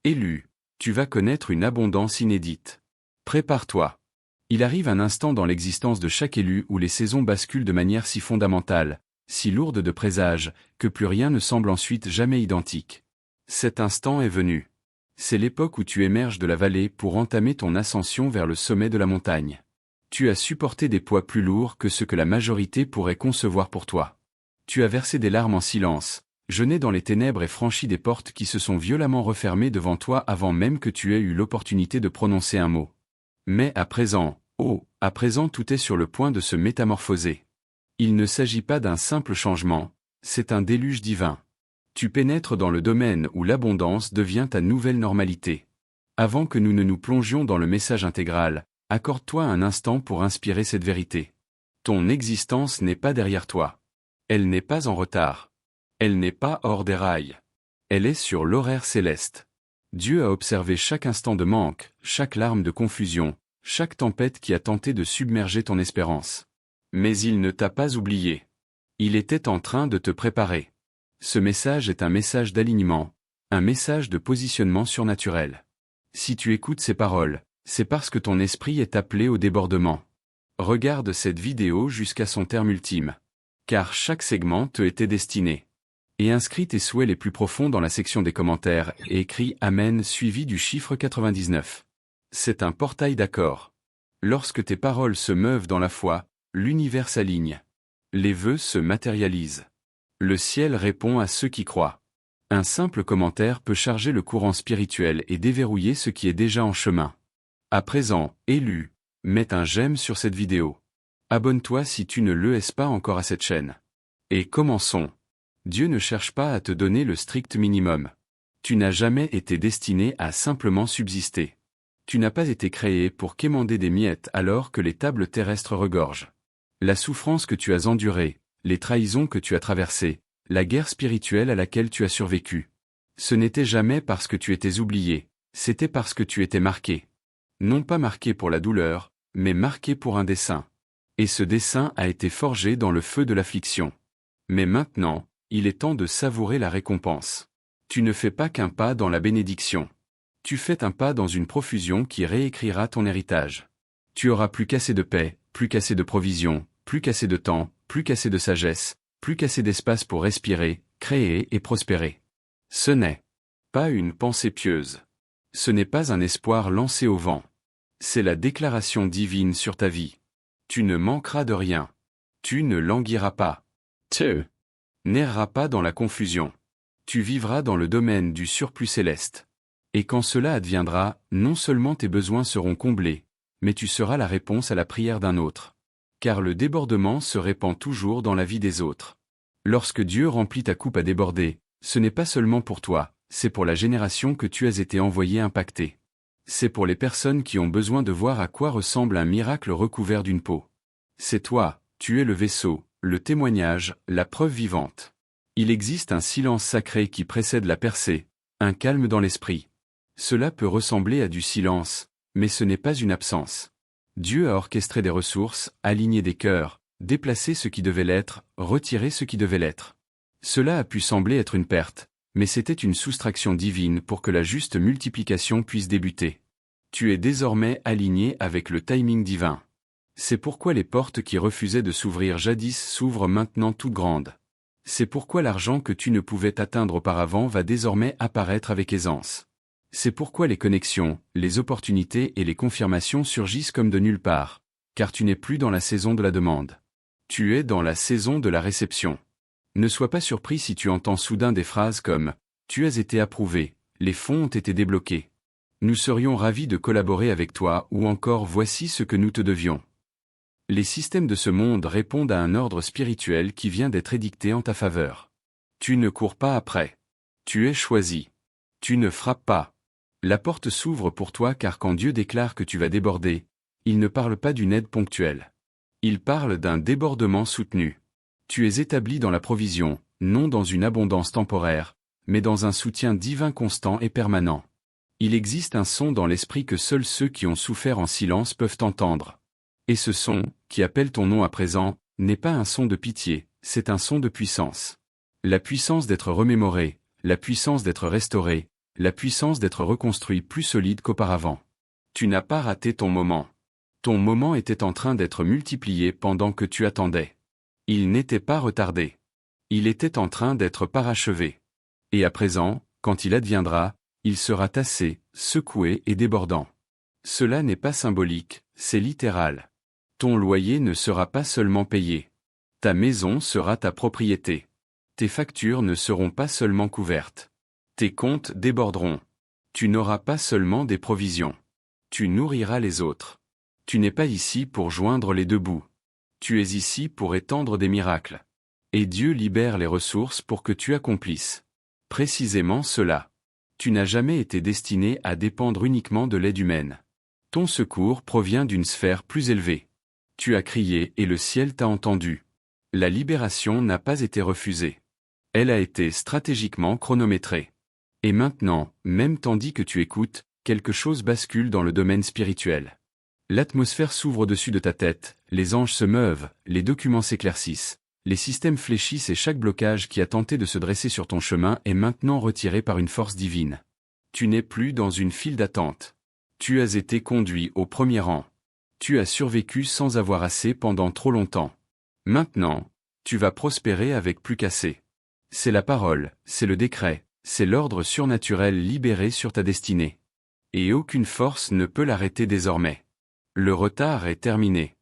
Élu, tu vas connaître une abondance inédite. Prépare-toi. Il arrive un instant dans l'existence de chaque élu où les saisons basculent de manière si fondamentale, si lourde de présages, que plus rien ne semble ensuite jamais identique. Cet instant est venu. C'est l'époque où tu émerges de la vallée pour entamer ton ascension vers le sommet de la montagne. Tu as supporté des poids plus lourds que ce que la majorité pourrait concevoir pour toi. Tu as versé des larmes en silence, jeûné dans les ténèbres et franchi des portes qui se sont violemment refermées devant toi avant même que tu aies eu l'opportunité de prononcer un mot. Mais à présent, à présent tout est sur le point de se métamorphoser. Il ne s'agit pas d'un simple changement, c'est un déluge divin. Tu pénètres dans le domaine où l'abondance devient ta nouvelle normalité. Avant que nous ne nous plongions dans le message intégral, accorde-toi un instant pour inspirer cette vérité. Ton existence n'est pas derrière toi. Elle n'est pas en retard. Elle n'est pas hors des rails. Elle est sur l'horaire céleste. Dieu a observé chaque instant de manque, chaque larme de confusion, chaque tempête qui a tenté de submerger ton espérance. Mais il ne t'a pas oublié. Il était en train de te préparer. Ce message est un message d'alignement, un message de positionnement surnaturel. Si tu écoutes ces paroles, c'est parce que ton esprit est appelé au débordement. Regarde cette vidéo jusqu'à son terme ultime. Car chaque segment te était destiné. Et inscris tes souhaits les plus profonds dans la section des commentaires et écris Amen suivi du chiffre 99. C'est un portail d'accord. Lorsque tes paroles se meuvent dans la foi, l'univers s'aligne. Les vœux se matérialisent. Le ciel répond à ceux qui croient. Un simple commentaire peut charger le courant spirituel et déverrouiller ce qui est déjà en chemin. À présent, élu, mets un j'aime sur cette vidéo. Abonne-toi si tu ne le es pas encore à cette chaîne. Et commençons. Dieu ne cherche pas à te donner le strict minimum. Tu n'as jamais été destiné à simplement subsister. Tu n'as pas été créé pour quémander des miettes alors que les tables terrestres regorgent. La souffrance que tu as endurée, les trahisons que tu as traversées, la guerre spirituelle à laquelle tu as survécu. Ce n'était jamais parce que tu étais oublié, c'était parce que tu étais marqué. Non pas marqué pour la douleur, mais marqué pour un dessein. Et ce dessein a été forgé dans le feu de l'affliction. Mais maintenant, il est temps de savourer la récompense. Tu ne fais pas qu'un pas dans la bénédiction. Tu fais un pas dans une profusion qui réécrira ton héritage. Tu auras plus qu'assez de paix, plus qu'assez de provisions, plus qu'assez de temps, plus qu'assez de sagesse, plus qu'assez d'espace pour respirer, créer et prospérer. Ce n'est pas une pensée pieuse. Ce n'est pas un espoir lancé au vent. C'est la déclaration divine sur ta vie. Tu ne manqueras de rien. Tu ne languiras pas. Tu n'erreras pas dans la confusion. Tu vivras dans le domaine du surplus céleste. Et quand cela adviendra, non seulement tes besoins seront comblés, mais tu seras la réponse à la prière d'un autre. Car le débordement se répand toujours dans la vie des autres. Lorsque Dieu remplit ta coupe à déborder, ce n'est pas seulement pour toi, c'est pour la génération que tu as été envoyé impacter. C'est pour les personnes qui ont besoin de voir à quoi ressemble un miracle recouvert d'une peau. C'est toi, tu es le vaisseau, le témoignage, la preuve vivante. Il existe un silence sacré qui précède la percée, un calme dans l'esprit. Cela peut ressembler à du silence, mais ce n'est pas une absence. Dieu a orchestré des ressources, aligné des cœurs, déplacé ce qui devait l'être, retiré ce qui devait l'être. Cela a pu sembler être une perte, mais c'était une soustraction divine pour que la juste multiplication puisse débuter. Tu es désormais aligné avec le timing divin. C'est pourquoi les portes qui refusaient de s'ouvrir jadis s'ouvrent maintenant toutes grandes. C'est pourquoi l'argent que tu ne pouvais atteindre auparavant va désormais apparaître avec aisance. C'est pourquoi les connexions, les opportunités et les confirmations surgissent comme de nulle part, car tu n'es plus dans la saison de la demande. Tu es dans la saison de la réception. Ne sois pas surpris si tu entends soudain des phrases comme « Tu as été approuvé, les fonds ont été débloqués. Nous serions ravis de collaborer avec toi » ou encore « Voici ce que nous te devions ». Les systèmes de ce monde répondent à un ordre spirituel qui vient d'être édicté en ta faveur. Tu ne cours pas après. Tu es choisi. Tu ne frappes pas. La porte s'ouvre pour toi car quand Dieu déclare que tu vas déborder, il ne parle pas d'une aide ponctuelle. Il parle d'un débordement soutenu. Tu es établi dans la provision, non dans une abondance temporaire, mais dans un soutien divin constant et permanent. Il existe un son dans l'esprit que seuls ceux qui ont souffert en silence peuvent entendre. Et ce son, qui appelle ton nom à présent, n'est pas un son de pitié, c'est un son de puissance. La puissance d'être remémoré, la puissance d'être restauré, la puissance d'être reconstruit plus solide qu'auparavant. Tu n'as pas raté ton moment. Ton moment était en train d'être multiplié pendant que tu attendais. Il n'était pas retardé. Il était en train d'être parachevé. Et à présent, quand il adviendra, il sera tassé, secoué et débordant. Cela n'est pas symbolique, c'est littéral. Ton loyer ne sera pas seulement payé. Ta maison sera ta propriété. Tes factures ne seront pas seulement couvertes. Tes comptes déborderont. Tu n'auras pas seulement des provisions. Tu nourriras les autres. Tu n'es pas ici pour joindre les deux bouts. Tu es ici pour étendre des miracles. Et Dieu libère les ressources pour que tu accomplisses précisément cela. Tu n'as jamais été destiné à dépendre uniquement de l'aide humaine. Ton secours provient d'une sphère plus élevée. Tu as crié et le ciel t'a entendu. La libération n'a pas été refusée. Elle a été stratégiquement chronométrée. Et maintenant, même tandis que tu écoutes, quelque chose bascule dans le domaine spirituel. L'atmosphère s'ouvre au-dessus de ta tête, les anges se meuvent, les documents s'éclaircissent, les systèmes fléchissent et chaque blocage qui a tenté de se dresser sur ton chemin est maintenant retiré par une force divine. Tu n'es plus dans une file d'attente. Tu as été conduit au premier rang. Tu as survécu sans avoir assez pendant trop longtemps. Maintenant, tu vas prospérer avec plus qu'assez. C'est la parole, c'est le décret, c'est l'ordre surnaturel libéré sur ta destinée. Et aucune force ne peut l'arrêter désormais. Le retard est terminé.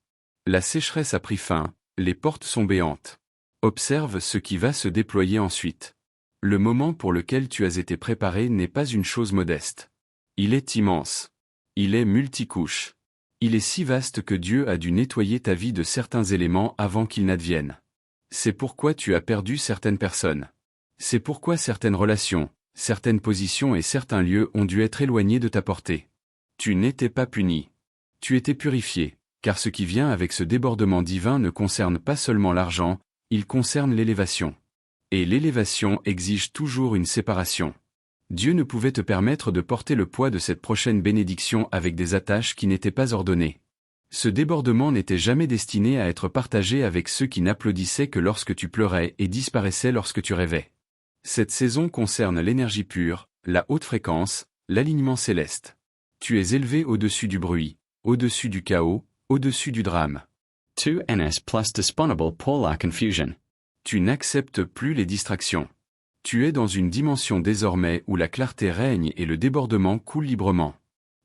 La sécheresse a pris fin, les portes sont béantes. Observe ce qui va se déployer ensuite. Le moment pour lequel tu as été préparé n'est pas une chose modeste. Il est immense. Il est multicouche. Il est si vaste que Dieu a dû nettoyer ta vie de certains éléments avant qu'ils n'adviennent. C'est pourquoi tu as perdu certaines personnes. C'est pourquoi certaines relations, certaines positions et certains lieux ont dû être éloignés de ta portée. Tu n'étais pas puni. Tu étais purifié, car ce qui vient avec ce débordement divin ne concerne pas seulement l'argent, il concerne l'élévation. Et l'élévation exige toujours une séparation. Dieu ne pouvait te permettre de porter le poids de cette prochaine bénédiction avec des attaches qui n'étaient pas ordonnées. Ce débordement n'était jamais destiné à être partagé avec ceux qui n'applaudissaient que lorsque tu pleurais et disparaissaient lorsque tu rêvais. Cette saison concerne l'énergie pure, la haute fréquence, l'alignement céleste. Tu es élevé au-dessus du bruit, au-dessus du chaos, au-dessus du drame. 2ns plus disponible pour la confusion. Tu n'acceptes plus les distractions. Tu es dans une dimension désormais où la clarté règne et le débordement coule librement.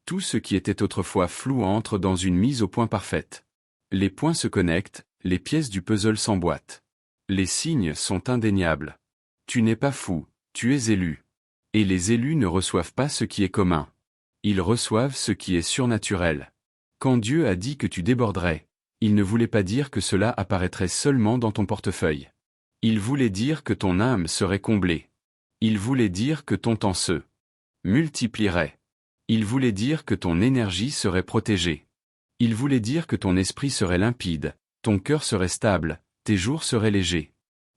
Tout ce qui était autrefois flou entre dans une mise au point parfaite. Les points se connectent, les pièces du puzzle s'emboîtent. Les signes sont indéniables. Tu n'es pas fou, tu es élu. Et les élus ne reçoivent pas ce qui est commun. Ils reçoivent ce qui est surnaturel. Quand Dieu a dit que tu déborderais, il ne voulait pas dire que cela apparaîtrait seulement dans ton portefeuille. Il voulait dire que ton âme serait comblée. Il voulait dire que ton temps se multiplierait. Il voulait dire que ton énergie serait protégée. Il voulait dire que ton esprit serait limpide, ton cœur serait stable, tes jours seraient légers.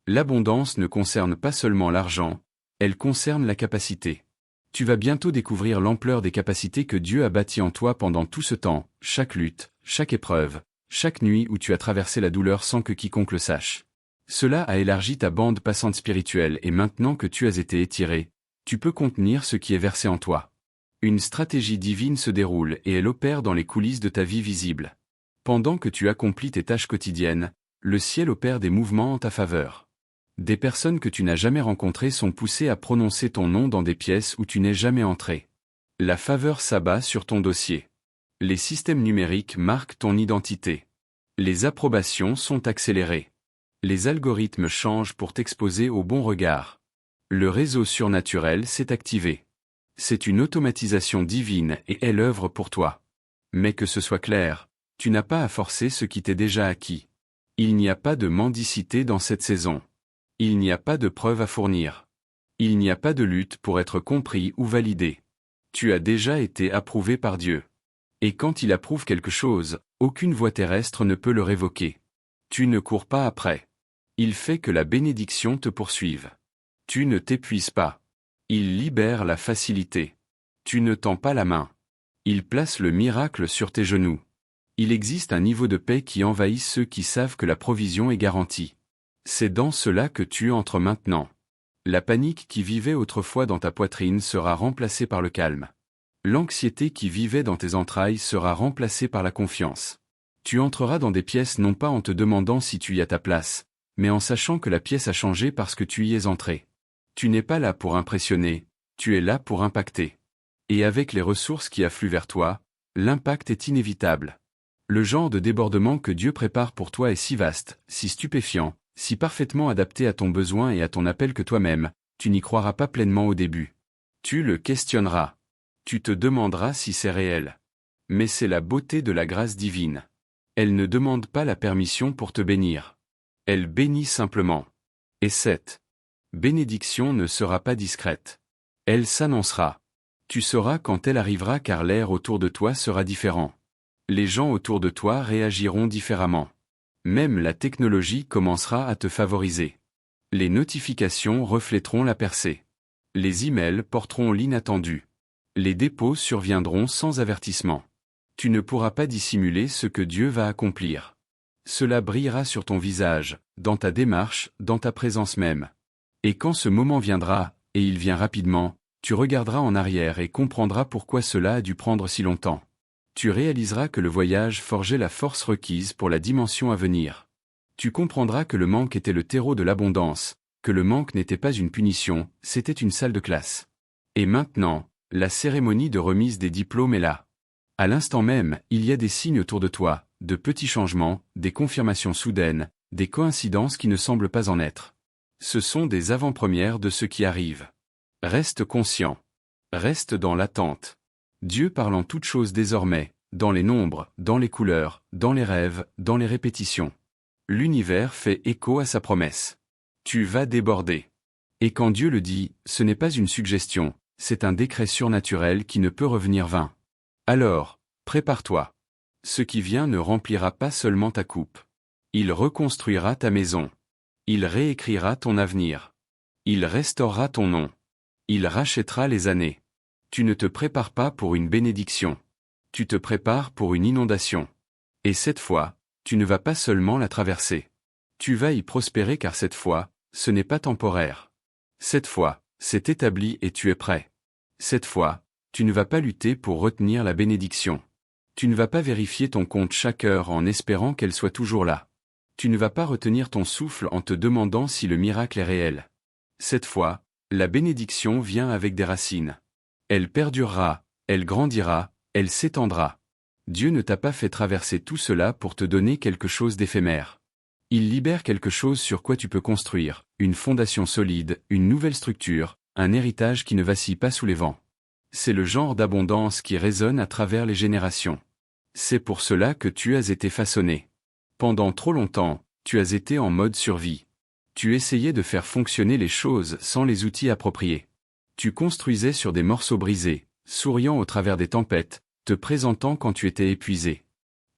L'abondance ne concerne pas seulement l'argent, elle concerne la capacité. Tu vas bientôt découvrir l'ampleur des capacités que Dieu a bâties en toi pendant tout ce temps, chaque lutte, chaque épreuve, chaque nuit où tu as traversé la douleur sans que quiconque le sache. Cela a élargi ta bande passante spirituelle et maintenant que tu as été étiré, tu peux contenir ce qui est versé en toi. Une stratégie divine se déroule et elle opère dans les coulisses de ta vie visible. Pendant que tu accomplis tes tâches quotidiennes, le ciel opère des mouvements en ta faveur. Des personnes que tu n'as jamais rencontrées sont poussées à prononcer ton nom dans des pièces où tu n'es jamais entré. La faveur s'abat sur ton dossier. Les systèmes numériques marquent ton identité. Les approbations sont accélérées. Les algorithmes changent pour t'exposer au bon regard. Le réseau surnaturel s'est activé. C'est une automatisation divine et elle œuvre pour toi. Mais que ce soit clair, tu n'as pas à forcer ce qui t'est déjà acquis. Il n'y a pas de mendicité dans cette saison. Il n'y a pas de preuves à fournir. Il n'y a pas de lutte pour être compris ou validé. Tu as déjà été approuvé par Dieu. Et quand il approuve quelque chose, aucune voie terrestre ne peut le révoquer. Tu ne cours pas après. Il fait que la bénédiction te poursuive. Tu ne t'épuises pas. Il libère la facilité. Tu ne tends pas la main. Il place le miracle sur tes genoux. Il existe un niveau de paix qui envahit ceux qui savent que la provision est garantie. C'est dans cela que tu entres maintenant. La panique qui vivait autrefois dans ta poitrine sera remplacée par le calme. L'anxiété qui vivait dans tes entrailles sera remplacée par la confiance. Tu entreras dans des pièces non pas en te demandant si tu y as ta place, mais en sachant que la pièce a changé parce que tu y es entré. Tu n'es pas là pour impressionner, tu es là pour impacter. Et avec les ressources qui affluent vers toi, l'impact est inévitable. Le genre de débordement que Dieu prépare pour toi est si vaste, si stupéfiant, si parfaitement adapté à ton besoin et à ton appel que toi-même, tu n'y croiras pas pleinement au début. Tu le questionneras. Tu te demanderas si c'est réel. Mais c'est la beauté de la grâce divine. Elle ne demande pas la permission pour te bénir. Elle bénit simplement. Et cette bénédiction ne sera pas discrète. Elle s'annoncera. Tu sauras quand elle arrivera car l'air autour de toi sera différent. Les gens autour de toi réagiront différemment. Même la technologie commencera à te favoriser. Les notifications refléteront la percée. Les emails porteront l'inattendu. Les dépôts surviendront sans avertissement. Tu ne pourras pas dissimuler ce que Dieu va accomplir. Cela brillera sur ton visage, dans ta démarche, dans ta présence même. Et quand ce moment viendra, et il vient rapidement, tu regarderas en arrière et comprendras pourquoi cela a dû prendre si longtemps. Tu réaliseras que le voyage forgeait la force requise pour la dimension à venir. Tu comprendras que le manque était le terreau de l'abondance, que le manque n'était pas une punition, c'était une salle de classe. Et maintenant, la cérémonie de remise des diplômes est là. À l'instant même, il y a des signes autour de toi, de petits changements, des confirmations soudaines, des coïncidences qui ne semblent pas en être. Ce sont des avant-premières de ce qui arrive. Reste conscient. Reste dans l'attente. Dieu parle en toutes choses désormais, dans les nombres, dans les couleurs, dans les rêves, dans les répétitions. L'univers fait écho à sa promesse. Tu vas déborder. Et quand Dieu le dit, ce n'est pas une suggestion, c'est un décret surnaturel qui ne peut revenir vain. Alors, prépare-toi. Ce qui vient ne remplira pas seulement ta coupe. Il reconstruira ta maison. Il réécrira ton avenir. Il restaurera ton nom. Il rachètera les années. Tu ne te prépares pas pour une bénédiction. Tu te prépares pour une inondation. Et cette fois, tu ne vas pas seulement la traverser. Tu vas y prospérer car cette fois, ce n'est pas temporaire. Cette fois, c'est établi et tu es prêt. Cette fois, tu ne vas pas lutter pour retenir la bénédiction. Tu ne vas pas vérifier ton compte chaque heure en espérant qu'elle soit toujours là. Tu ne vas pas retenir ton souffle en te demandant si le miracle est réel. Cette fois, la bénédiction vient avec des racines. Elle perdurera, elle grandira, elle s'étendra. Dieu ne t'a pas fait traverser tout cela pour te donner quelque chose d'éphémère. Il libère quelque chose sur quoi tu peux construire, une fondation solide, une nouvelle structure, un héritage qui ne vacille pas sous les vents. C'est le genre d'abondance qui résonne à travers les générations. C'est pour cela que tu as été façonné. Pendant trop longtemps, tu as été en mode survie. Tu essayais de faire fonctionner les choses sans les outils appropriés. Tu construisais sur des morceaux brisés, souriant au travers des tempêtes, te présentant quand tu étais épuisé.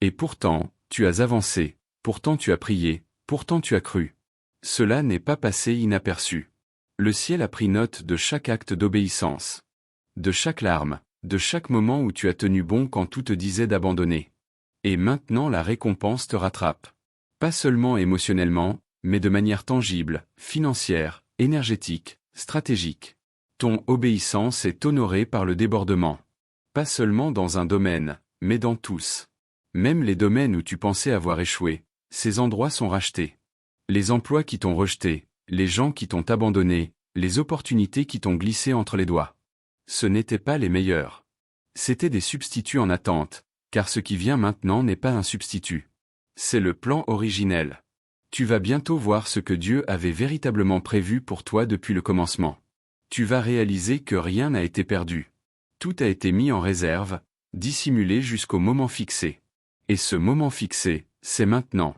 Et pourtant, tu as avancé, pourtant tu as prié, pourtant tu as cru. Cela n'est pas passé inaperçu. Le ciel a pris note de chaque acte d'obéissance. De chaque larme, de chaque moment où tu as tenu bon quand tout te disait d'abandonner. Et maintenant la récompense te rattrape. Pas seulement émotionnellement, mais de manière tangible, financière, énergétique, stratégique. Ton obéissance est honorée par le débordement. Pas seulement dans un domaine, mais dans tous. Même les domaines où tu pensais avoir échoué, ces endroits sont rachetés. Les emplois qui t'ont rejeté, les gens qui t'ont abandonné, les opportunités qui t'ont glissé entre les doigts. Ce n'étaient pas les meilleurs. C'étaient des substituts en attente, car ce qui vient maintenant n'est pas un substitut. C'est le plan originel. Tu vas bientôt voir ce que Dieu avait véritablement prévu pour toi depuis le commencement. Tu vas réaliser que rien n'a été perdu. Tout a été mis en réserve, dissimulé jusqu'au moment fixé. Et ce moment fixé, c'est maintenant.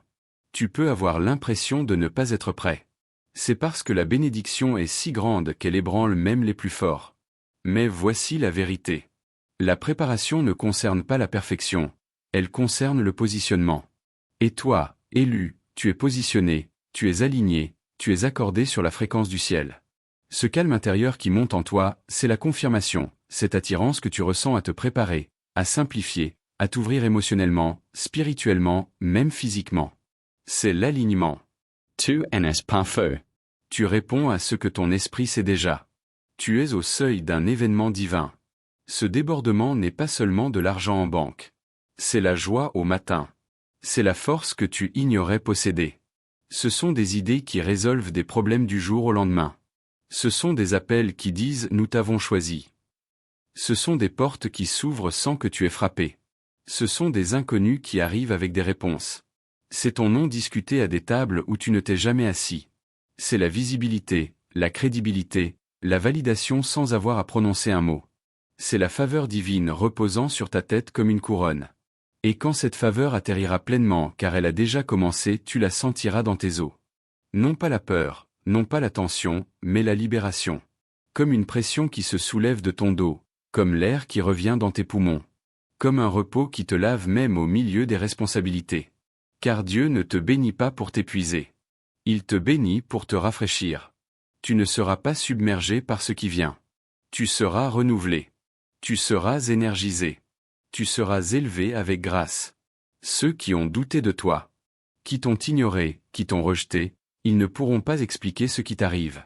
Tu peux avoir l'impression de ne pas être prêt. C'est parce que la bénédiction est si grande qu'elle ébranle même les plus forts. Mais voici la vérité. La préparation ne concerne pas la perfection, elle concerne le positionnement. Et toi, élu, tu es positionné, tu es aligné, tu es accordé sur la fréquence du ciel. Ce calme intérieur qui monte en toi, c'est la confirmation, cette attirance que tu ressens à te préparer, à simplifier, à t'ouvrir émotionnellement, spirituellement, même physiquement. C'est l'alignement. Tu n'es pas feu. Tu réponds à ce que ton esprit sait déjà. Tu es au seuil d'un événement divin. Ce débordement n'est pas seulement de l'argent en banque. C'est la joie au matin. C'est la force que tu ignorais posséder. Ce sont des idées qui résolvent des problèmes du jour au lendemain. Ce sont des appels qui disent « Nous t'avons choisi ». Ce sont des portes qui s'ouvrent sans que tu aies frappé. Ce sont des inconnus qui arrivent avec des réponses. C'est ton nom discuté à des tables où tu ne t'es jamais assis. C'est la visibilité, la crédibilité, la validation sans avoir à prononcer un mot. C'est la faveur divine reposant sur ta tête comme une couronne. Et quand cette faveur atterrira pleinement car elle a déjà commencé, tu la sentiras dans tes os. Non pas la peur, non pas la tension, mais la libération. Comme une pression qui se soulève de ton dos, comme l'air qui revient dans tes poumons. Comme un repos qui te lave même au milieu des responsabilités. Car Dieu ne te bénit pas pour t'épuiser. Il te bénit pour te rafraîchir. Tu ne seras pas submergé par ce qui vient. Tu seras renouvelé. Tu seras énergisé. Tu seras élevé avec grâce. Ceux qui ont douté de toi, qui t'ont ignoré, qui t'ont rejeté, ils ne pourront pas expliquer ce qui t'arrive.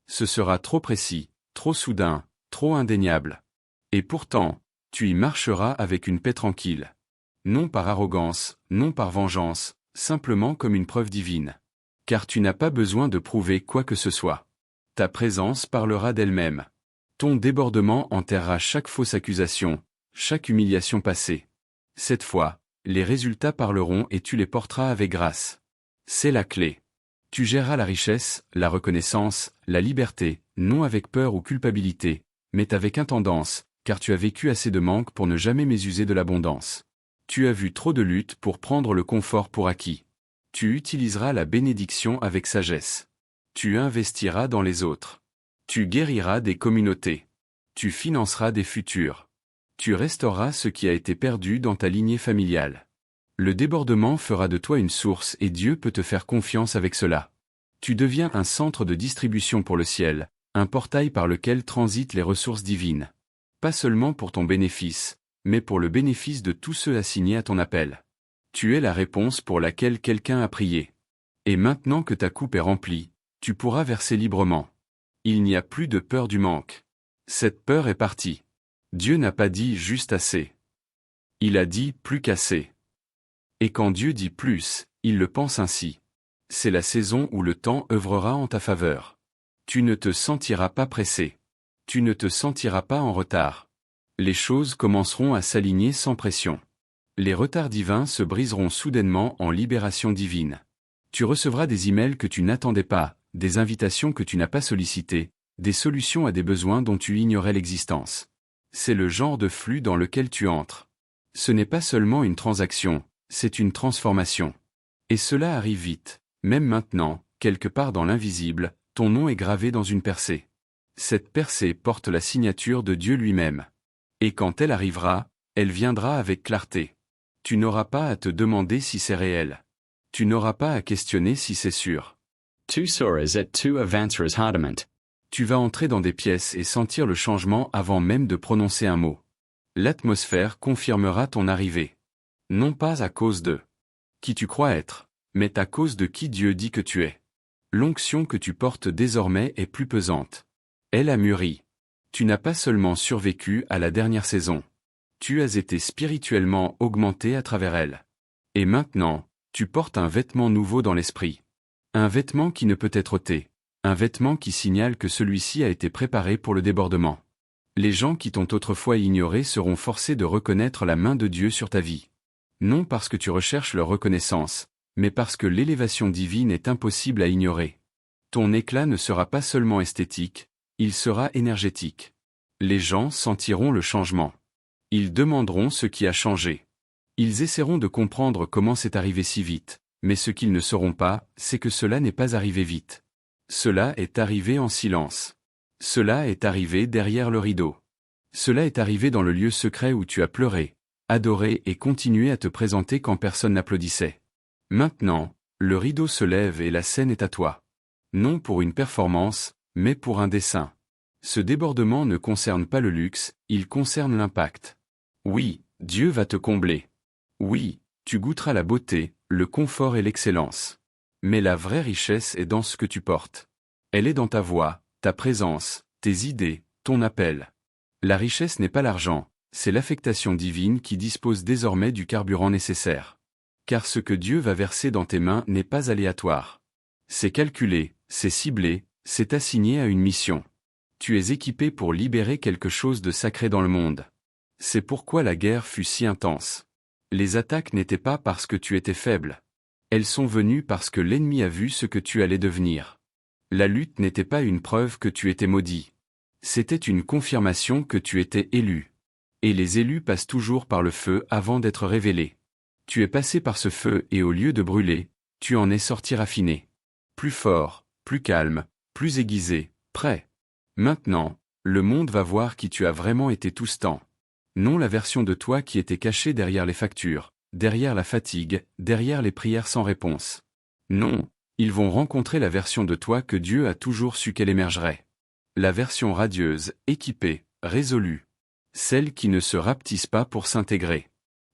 Ce sera trop précis, trop soudain, trop indéniable. Et pourtant, tu y marcheras avec une paix tranquille. Non par arrogance, non par vengeance, simplement comme une preuve divine. Car tu n'as pas besoin de prouver quoi que ce soit. Ta présence parlera d'elle-même. Ton débordement enterrera chaque fausse accusation, chaque humiliation passée. Cette fois, les résultats parleront et tu les porteras avec grâce. C'est la clé. Tu géreras la richesse, la reconnaissance, la liberté, non avec peur ou culpabilité, mais avec intendance, car tu as vécu assez de manque pour ne jamais mésuser de l'abondance. Tu as vu trop de luttes pour prendre le confort pour acquis. Tu utiliseras la bénédiction avec sagesse. Tu investiras dans les autres. Tu guériras des communautés. Tu financeras des futurs. Tu restaureras ce qui a été perdu dans ta lignée familiale. Le débordement fera de toi une source et Dieu peut te faire confiance avec cela. Tu deviens un centre de distribution pour le ciel, un portail par lequel transitent les ressources divines. Pas seulement pour ton bénéfice, mais pour le bénéfice de tous ceux assignés à ton appel. Tu es la réponse pour laquelle quelqu'un a prié. Et maintenant que ta coupe est remplie, tu pourras verser librement. Il n'y a plus de peur du manque. Cette peur est partie. Dieu n'a pas dit juste assez. Il a dit plus qu'assez. Et quand Dieu dit plus, il le pense ainsi. C'est la saison où le temps œuvrera en ta faveur. Tu ne te sentiras pas pressé. Tu ne te sentiras pas en retard. Les choses commenceront à s'aligner sans pression. Les retards divins se briseront soudainement en libération divine. Tu recevras des emails que tu n'attendais pas, des invitations que tu n'as pas sollicitées, des solutions à des besoins dont tu ignorais l'existence. C'est le genre de flux dans lequel tu entres. Ce n'est pas seulement une transaction, c'est une transformation. Et cela arrive vite. Même maintenant, quelque part dans l'invisible, ton nom est gravé dans une percée. Cette percée porte la signature de Dieu lui-même. Et quand elle arrivera, elle viendra avec clarté. Tu n'auras pas à te demander si c'est réel. Tu n'auras pas à questionner si c'est sûr. Tu sauras et tu avanceras hardiment. Tu vas entrer dans des pièces et sentir le changement avant même de prononcer un mot. L'atmosphère confirmera ton arrivée. Non pas à cause de qui tu crois être, mais à cause de qui Dieu dit que tu es. L'onction que tu portes désormais est plus pesante. Elle a mûri. Tu n'as pas seulement survécu à la dernière saison. Tu as été spirituellement augmenté à travers elle. Et maintenant, tu portes un vêtement nouveau dans l'esprit. Un vêtement qui ne peut être ôté. Un vêtement qui signale que celui-ci a été préparé pour le débordement. Les gens qui t'ont autrefois ignoré seront forcés de reconnaître la main de Dieu sur ta vie. Non parce que tu recherches leur reconnaissance, mais parce que l'élévation divine est impossible à ignorer. Ton éclat ne sera pas seulement esthétique, il sera énergétique. Les gens sentiront le changement. Ils demanderont ce qui a changé. Ils essaieront de comprendre comment c'est arrivé si vite, mais ce qu'ils ne sauront pas, c'est que cela n'est pas arrivé vite. Cela est arrivé en silence. Cela est arrivé derrière le rideau. Cela est arrivé dans le lieu secret où tu as pleuré, adoré et continué à te présenter quand personne n'applaudissait. Maintenant, le rideau se lève et la scène est à toi. Non pour une performance, mais pour un dessein. Ce débordement ne concerne pas le luxe, il concerne l'impact. Oui, Dieu va te combler. Oui, tu goûteras la beauté, le confort et l'excellence. Mais la vraie richesse est dans ce que tu portes. Elle est dans ta voix, ta présence, tes idées, ton appel. La richesse n'est pas l'argent, c'est l'affectation divine qui dispose désormais du carburant nécessaire. Car ce que Dieu va verser dans tes mains n'est pas aléatoire. C'est calculé, c'est ciblé, c'est assigné à une mission. Tu es équipé pour libérer quelque chose de sacré dans le monde. C'est pourquoi la guerre fut si intense. Les attaques n'étaient pas parce que tu étais faible. Elles sont venues parce que l'ennemi a vu ce que tu allais devenir. La lutte n'était pas une preuve que tu étais maudit. C'était une confirmation que tu étais élu. Et les élus passent toujours par le feu avant d'être révélés. Tu es passé par ce feu et au lieu de brûler, tu en es sorti raffiné. Plus fort, plus calme, plus aiguisé, prêt. Maintenant, le monde va voir qui tu as vraiment été tout ce temps. Non la version de toi qui était cachée derrière les factures, derrière la fatigue, derrière les prières sans réponse. Non, ils vont rencontrer la version de toi que Dieu a toujours su qu'elle émergerait. La version radieuse, équipée, résolue. Celle qui ne se rapetisse pas pour s'intégrer.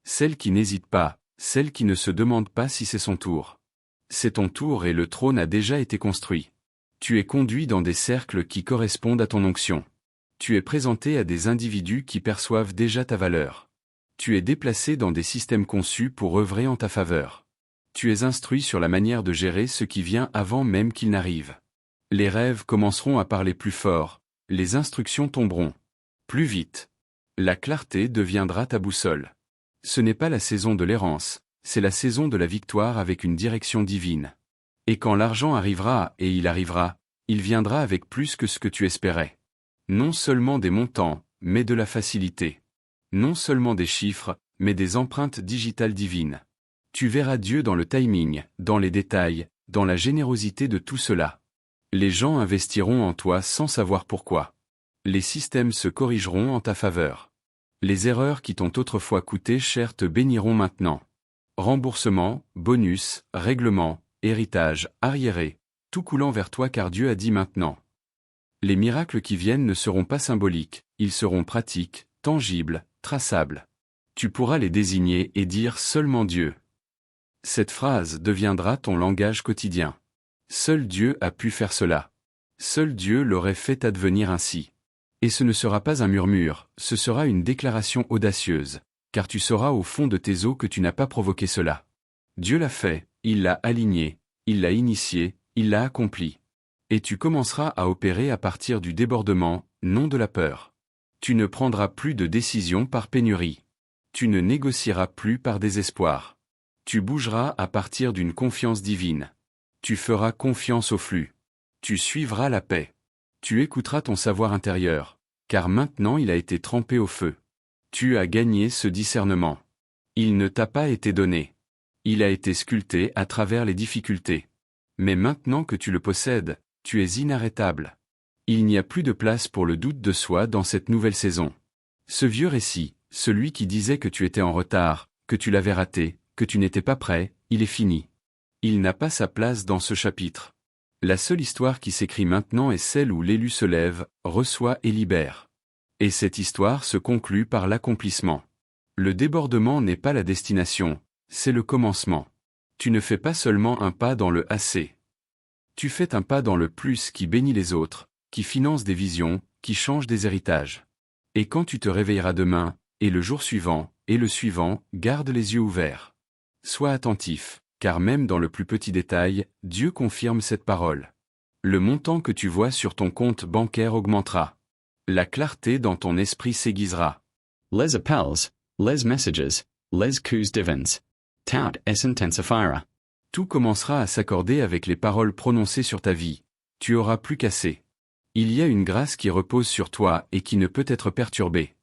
Celle qui n'hésite pas, celle qui ne se demande pas si c'est son tour. C'est ton tour et le trône a déjà été construit. Tu es conduit dans des cercles qui correspondent à ton onction. Tu es présenté à des individus qui perçoivent déjà ta valeur. Tu es déplacé dans des systèmes conçus pour œuvrer en ta faveur. Tu es instruit sur la manière de gérer ce qui vient avant même qu'il n'arrive. Les rêves commenceront à parler plus fort, les instructions tomberont plus vite. La clarté deviendra ta boussole. Ce n'est pas la saison de l'errance, c'est la saison de la victoire avec une direction divine. Et quand l'argent arrivera, et il viendra avec plus que ce que tu espérais. Non seulement des montants, mais de la facilité. Non seulement des chiffres, mais des empreintes digitales divines. Tu verras Dieu dans le timing, dans les détails, dans la générosité de tout cela. Les gens investiront en toi sans savoir pourquoi. Les systèmes se corrigeront en ta faveur. Les erreurs qui t'ont autrefois coûté cher te béniront maintenant. Remboursement, bonus, règlement, héritage, arriéré, tout coulant vers toi car Dieu a dit maintenant. Les miracles qui viennent ne seront pas symboliques, ils seront pratiques, tangibles, traçables. Tu pourras les désigner et dire seulement Dieu. Cette phrase deviendra ton langage quotidien. Seul Dieu a pu faire cela. Seul Dieu l'aurait fait advenir ainsi. Et ce ne sera pas un murmure, ce sera une déclaration audacieuse, car tu sauras au fond de tes os que tu n'as pas provoqué cela. Dieu l'a fait, il l'a aligné, il l'a initié, il l'a accompli. Et tu commenceras à opérer à partir du débordement, non de la peur. Tu ne prendras plus de décisions par pénurie. Tu ne négocieras plus par désespoir. Tu bougeras à partir d'une confiance divine. Tu feras confiance au flux. Tu suivras la paix. Tu écouteras ton savoir intérieur, car maintenant il a été trempé au feu. Tu as gagné ce discernement. Il ne t'a pas été donné. Il a été sculpté à travers les difficultés. Mais maintenant que tu le possèdes, tu es inarrêtable. Il n'y a plus de place pour le doute de soi dans cette nouvelle saison. Ce vieux récit, celui qui disait que tu étais en retard, que tu l'avais raté, que tu n'étais pas prêt, il est fini. Il n'a pas sa place dans ce chapitre. La seule histoire qui s'écrit maintenant est celle où l'élu se lève, reçoit et libère. Et cette histoire se conclut par l'accomplissement. Le débordement n'est pas la destination, c'est le commencement. Tu ne fais pas seulement un pas dans le assez. Tu fais un pas dans le plus qui bénit les autres, qui finance des visions, qui change des héritages. Et quand tu te réveilleras demain, et le jour suivant, et le suivant, garde les yeux ouverts. Sois attentif, car même dans le plus petit détail, Dieu confirme cette parole. Le montant que tu vois sur ton compte bancaire augmentera. La clarté dans ton esprit s'aiguisera. Les appels, les messages, les coups divins. Tout s'intensifiera. Tout commencera à s'accorder avec les paroles prononcées sur ta vie. Tu auras plus qu'assez. Il y a une grâce qui repose sur toi et qui ne peut être perturbée.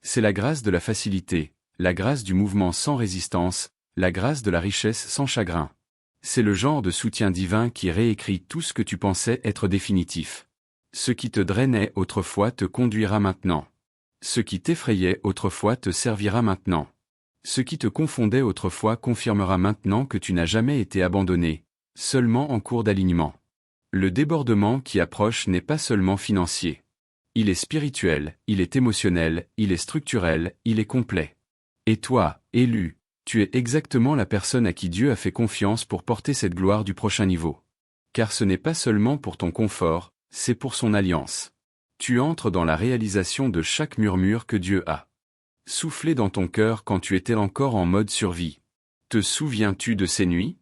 C'est la grâce de la facilité, la grâce du mouvement sans résistance, la grâce de la richesse sans chagrin. C'est le genre de soutien divin qui réécrit tout ce que tu pensais être définitif. Ce qui te drainait autrefois te conduira maintenant. Ce qui t'effrayait autrefois te servira maintenant. Ce qui te confondait autrefois confirmera maintenant que tu n'as jamais été abandonné, seulement en cours d'alignement. Le débordement qui approche n'est pas seulement financier. Il est spirituel, il est émotionnel, il est structurel, il est complet. Et toi, élu, tu es exactement la personne à qui Dieu a fait confiance pour porter cette gloire du prochain niveau. Car ce n'est pas seulement pour ton confort, c'est pour son alliance. Tu entres dans la réalisation de chaque murmure que Dieu a soufflé dans ton cœur quand tu étais encore en mode survie. Te souviens-tu de ces nuits?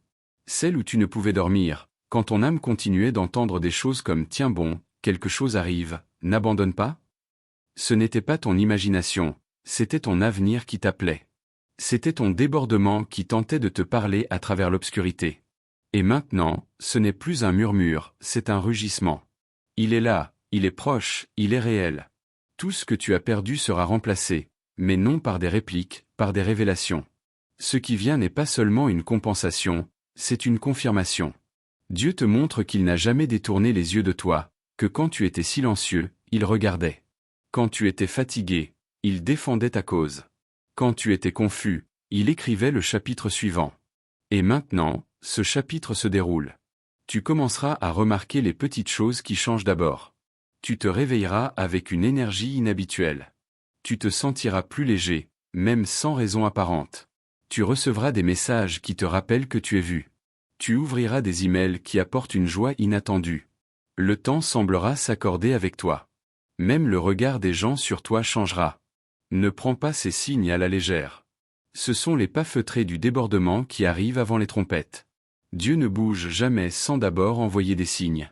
Celles où tu ne pouvais dormir, quand ton âme continuait d'entendre des choses comme « Tiens bon, quelque chose arrive, n'abandonne pas ». Ce n'était pas ton imagination, c'était ton avenir qui t'appelait. C'était ton débordement qui tentait de te parler à travers l'obscurité. Et maintenant, ce n'est plus un murmure, c'est un rugissement. Il est là, il est proche, il est réel. Tout ce que tu as perdu sera remplacé, mais non par des répliques, par des révélations. Ce qui vient n'est pas seulement une compensation, c'est une confirmation. Dieu te montre qu'il n'a jamais détourné les yeux de toi, que quand tu étais silencieux, il regardait. Quand tu étais fatigué, il défendait ta cause. Quand tu étais confus, il écrivait le chapitre suivant. Et maintenant, ce chapitre se déroule. Tu commenceras à remarquer les petites choses qui changent d'abord. Tu te réveilleras avec une énergie inhabituelle. Tu te sentiras plus léger, même sans raison apparente. Tu recevras des messages qui te rappellent que tu es vu. Tu ouvriras des emails qui apportent une joie inattendue. Le temps semblera s'accorder avec toi. Même le regard des gens sur toi changera. Ne prends pas ces signes à la légère. Ce sont les pas feutrés du débordement qui arrivent avant les trompettes. Dieu ne bouge jamais sans d'abord envoyer des signes.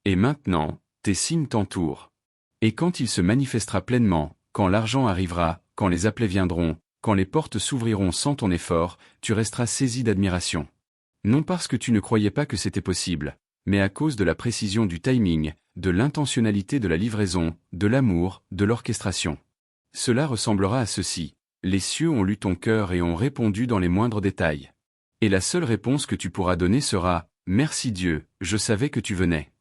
Et maintenant, tes signes t'entourent. Et quand il se manifestera pleinement, quand l'argent arrivera, quand les appelés viendront, quand les portes s'ouvriront sans ton effort, tu resteras saisi d'admiration. Non parce que tu ne croyais pas que c'était possible, mais à cause de la précision du timing, de l'intentionnalité de la livraison, de l'amour, de l'orchestration. Cela ressemblera à ceci. Les cieux ont lu ton cœur et ont répondu dans les moindres détails. Et la seule réponse que tu pourras donner sera « Merci Dieu, je savais que tu venais ».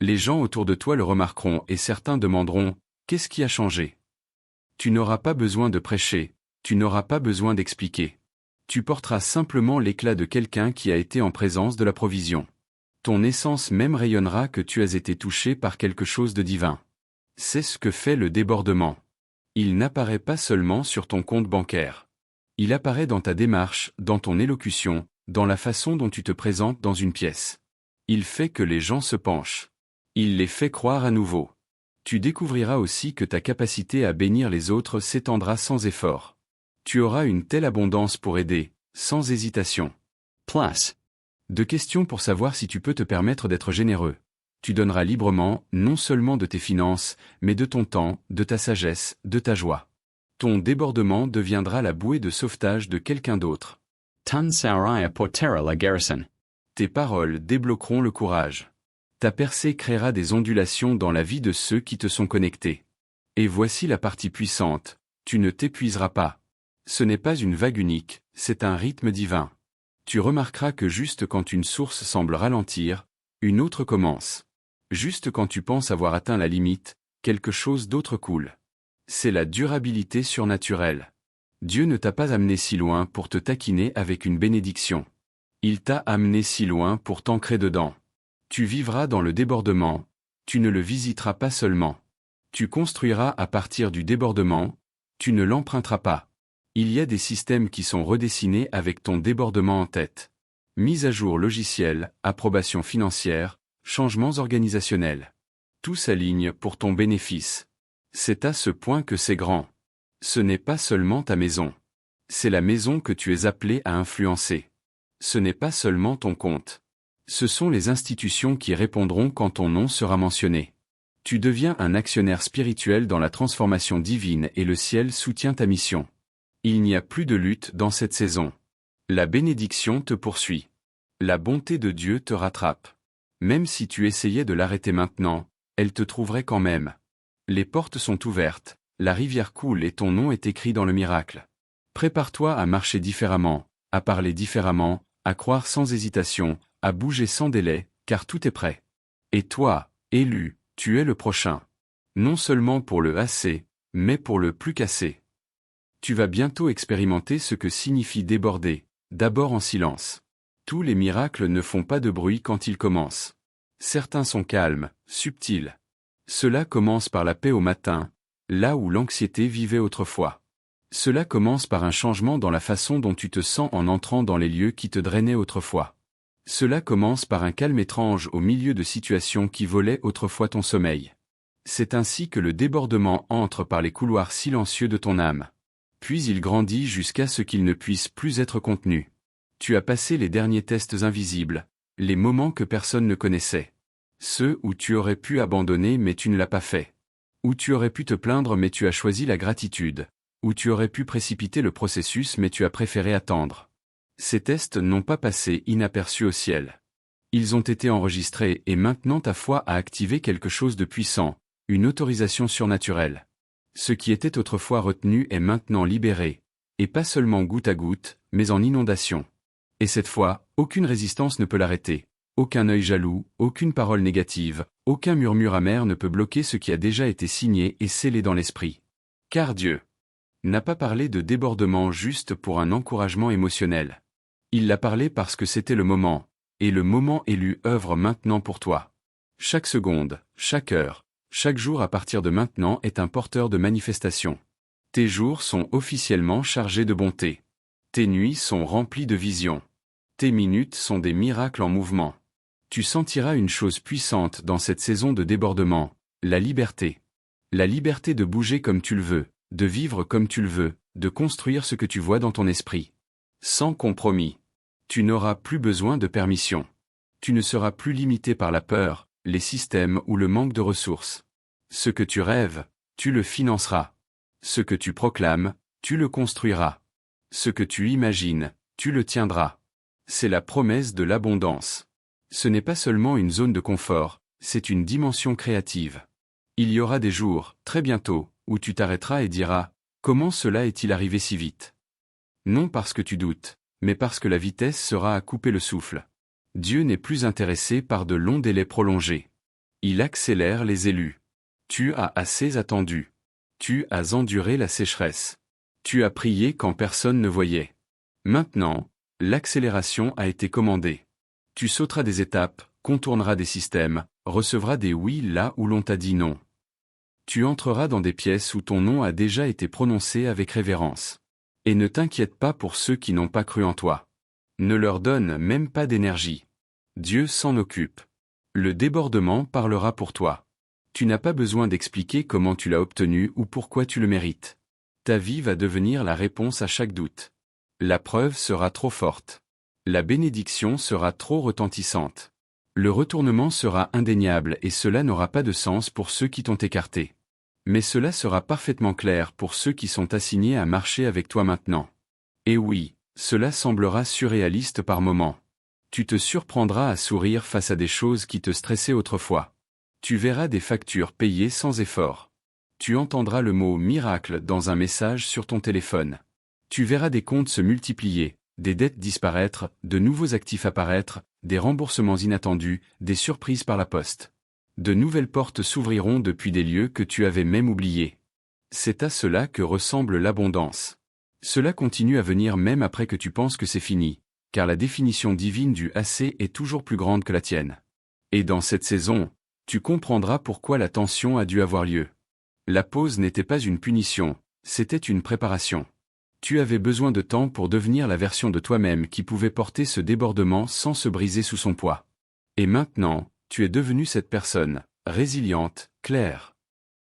Les gens autour de toi le remarqueront et certains demanderont « Qu'est-ce qui a changé ?» Tu n'auras pas besoin de prêcher, tu n'auras pas besoin d'expliquer. Tu porteras simplement l'éclat de quelqu'un qui a été en présence de la provision. Ton essence même rayonnera que tu as été touché par quelque chose de divin. C'est ce que fait le débordement. Il n'apparaît pas seulement sur ton compte bancaire. Il apparaît dans ta démarche, dans ton élocution, dans la façon dont tu te présentes dans une pièce. Il fait que les gens se penchent. Il les fait croire à nouveau. Tu découvriras aussi que ta capacité à bénir les autres s'étendra sans effort. Tu auras une telle abondance pour aider, sans hésitation. Plus. De questions pour savoir si tu peux te permettre d'être généreux. Tu donneras librement, non seulement de tes finances, mais de ton temps, de ta sagesse, de ta joie. Ton débordement deviendra la bouée de sauvetage de quelqu'un d'autre. Tun sauria portera la garrison. Tes paroles débloqueront le courage. Ta percée créera des ondulations dans la vie de ceux qui te sont connectés. Et voici la partie puissante, tu ne t'épuiseras pas. Ce n'est pas une vague unique, c'est un rythme divin. Tu remarqueras que juste quand une source semble ralentir, une autre commence. Juste quand tu penses avoir atteint la limite, quelque chose d'autre coule. C'est la durabilité surnaturelle. Dieu ne t'a pas amené si loin pour te taquiner avec une bénédiction. Il t'a amené si loin pour t'ancrer dedans. Tu vivras dans le débordement, tu ne le visiteras pas seulement. Tu construiras à partir du débordement, tu ne l'emprunteras pas. Il y a des systèmes qui sont redessinés avec ton débordement en tête. Mise à jour logicielle, approbation financière, changements organisationnels. Tout s'aligne pour ton bénéfice. C'est à ce point que c'est grand. Ce n'est pas seulement ta maison. C'est la maison que tu es appelé à influencer. Ce n'est pas seulement ton compte. Ce sont les institutions qui répondront quand ton nom sera mentionné. Tu deviens un actionnaire spirituel dans la transformation divine et le ciel soutient ta mission. Il n'y a plus de lutte dans cette saison. La bénédiction te poursuit. La bonté de Dieu te rattrape. Même si tu essayais de l'arrêter maintenant, elle te trouverait quand même. Les portes sont ouvertes, la rivière coule et ton nom est écrit dans le miracle. Prépare-toi à marcher différemment, à parler différemment, à croire sans hésitation, à bouger sans délai, car tout est prêt. Et toi, élu, tu es le prochain. Non seulement pour le assez, mais pour le plus qu'assez. Tu vas bientôt expérimenter ce que signifie déborder, d'abord en silence. Tous les miracles ne font pas de bruit quand ils commencent. Certains sont calmes, subtils. Cela commence par la paix au matin, là où l'anxiété vivait autrefois. Cela commence par un changement dans la façon dont tu te sens en entrant dans les lieux qui te drainaient autrefois. Cela commence par un calme étrange au milieu de situations qui volaient autrefois ton sommeil. C'est ainsi que le débordement entre par les couloirs silencieux de ton âme. Puis il grandit jusqu'à ce qu'il ne puisse plus être contenu. Tu as passé les derniers tests invisibles, les moments que personne ne connaissait. Ceux où tu aurais pu abandonner mais tu ne l'as pas fait. Où tu aurais pu te plaindre mais tu as choisi la gratitude. Où tu aurais pu précipiter le processus mais tu as préféré attendre. Ces tests n'ont pas passé inaperçus au ciel. Ils ont été enregistrés et maintenant ta foi a activé quelque chose de puissant, une autorisation surnaturelle. Ce qui était autrefois retenu est maintenant libéré, et pas seulement goutte à goutte, mais en inondation. Et cette fois, aucune résistance ne peut l'arrêter, aucun œil jaloux, aucune parole négative, aucun murmure amer ne peut bloquer ce qui a déjà été signé et scellé dans l'esprit. Car Dieu n'a pas parlé de débordement juste pour un encouragement émotionnel. Il l'a parlé parce que c'était le moment, et le moment élu œuvre maintenant pour toi. Chaque seconde, chaque heure, chaque jour à partir de maintenant est un porteur de manifestation. Tes jours sont officiellement chargés de bonté. Tes nuits sont remplies de visions. Tes minutes sont des miracles en mouvement. Tu sentiras une chose puissante dans cette saison de débordement, la liberté. La liberté de bouger comme tu le veux, de vivre comme tu le veux, de construire ce que tu vois dans ton esprit. Sans compromis. Tu n'auras plus besoin de permission. Tu ne seras plus limité par la peur, les systèmes ou le manque de ressources. Ce que tu rêves, tu le financeras. Ce que tu proclames, tu le construiras. Ce que tu imagines, tu le tiendras. C'est la promesse de l'abondance. Ce n'est pas seulement une zone de confort, c'est une dimension créative. Il y aura des jours, très bientôt, où tu t'arrêteras et diras « Comment cela est-il arrivé si vite ?» Non parce que tu doutes, mais parce que la vitesse sera à couper le souffle. Dieu n'est plus intéressé par de longs délais prolongés. Il accélère les élus. Tu as assez attendu. Tu as enduré la sécheresse. Tu as prié quand personne ne voyait. Maintenant, l'accélération a été commandée. Tu sauteras des étapes, contourneras des systèmes, recevras des oui là où l'on t'a dit non. Tu entreras dans des pièces où ton nom a déjà été prononcé avec révérence. Et ne t'inquiète pas pour ceux qui n'ont pas cru en toi. Ne leur donne même pas d'énergie. Dieu s'en occupe. Le débordement parlera pour toi. Tu n'as pas besoin d'expliquer comment tu l'as obtenu ou pourquoi tu le mérites. Ta vie va devenir la réponse à chaque doute. La preuve sera trop forte. La bénédiction sera trop retentissante. Le retournement sera indéniable et cela n'aura pas de sens pour ceux qui t'ont écarté. Mais cela sera parfaitement clair pour ceux qui sont assignés à marcher avec toi maintenant. Et oui, cela semblera surréaliste par moments. Tu te surprendras à sourire face à des choses qui te stressaient autrefois. Tu verras des factures payées sans effort. Tu entendras le mot « miracle » dans un message sur ton téléphone. Tu verras des comptes se multiplier, des dettes disparaître, de nouveaux actifs apparaître, des remboursements inattendus, des surprises par la poste. De nouvelles portes s'ouvriront depuis des lieux que tu avais même oubliés. C'est à cela que ressemble l'abondance. Cela continue à venir même après que tu penses que c'est fini, car la définition divine du assez est toujours plus grande que la tienne. Et dans cette saison, tu comprendras pourquoi la tension a dû avoir lieu. La pause n'était pas une punition, c'était une préparation. Tu avais besoin de temps pour devenir la version de toi-même qui pouvait porter ce débordement sans se briser sous son poids. Et maintenant, tu es devenue cette personne, résiliente, claire,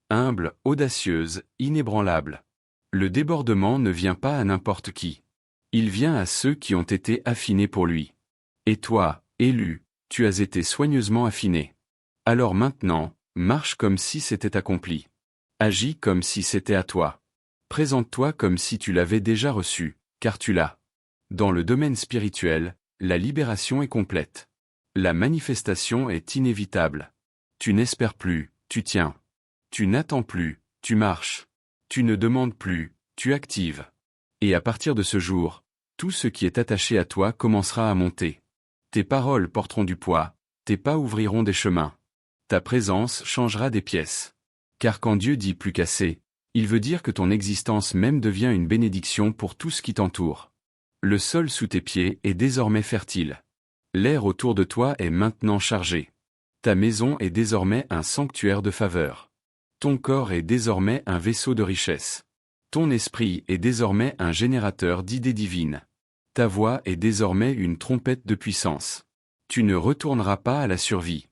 humble, audacieuse, inébranlable. Le débordement ne vient pas à n'importe qui. Il vient à ceux qui ont été affinés pour lui. Et toi, élu, tu as été soigneusement affiné. Alors maintenant, marche comme si c'était accompli. Agis comme si c'était à toi. Présente-toi comme si tu l'avais déjà reçu, car tu l'as. Dans le domaine spirituel, la libération est complète. La manifestation est inévitable. Tu n'espères plus, tu tiens. Tu n'attends plus, tu marches. Tu ne demandes plus, tu actives. Et à partir de ce jour, tout ce qui est attaché à toi commencera à monter. Tes paroles porteront du poids, tes pas ouvriront des chemins. Ta présence changera des pièces. Car quand Dieu dit plus qu'assez, il veut dire que ton existence même devient une bénédiction pour tout ce qui t'entoure. Le sol sous tes pieds est désormais fertile. L'air autour de toi est maintenant chargé. Ta maison est désormais un sanctuaire de faveur. Ton corps est désormais un vaisseau de richesse. Ton esprit est désormais un générateur d'idées divines. Ta voix est désormais une trompette de puissance. Tu ne retourneras pas à la survie.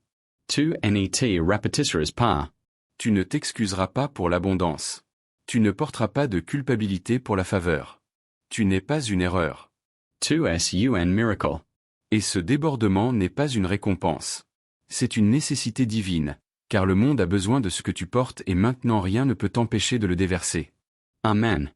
Tu net repetisseras pas. Tu ne t'excuseras pas pour l'abondance. Tu ne porteras pas de culpabilité pour la faveur. Tu n'es pas une erreur. Tu es un miracle. Et ce débordement n'est pas une récompense. C'est une nécessité divine, car le monde a besoin de ce que tu portes et maintenant rien ne peut t'empêcher de le déverser. Amen.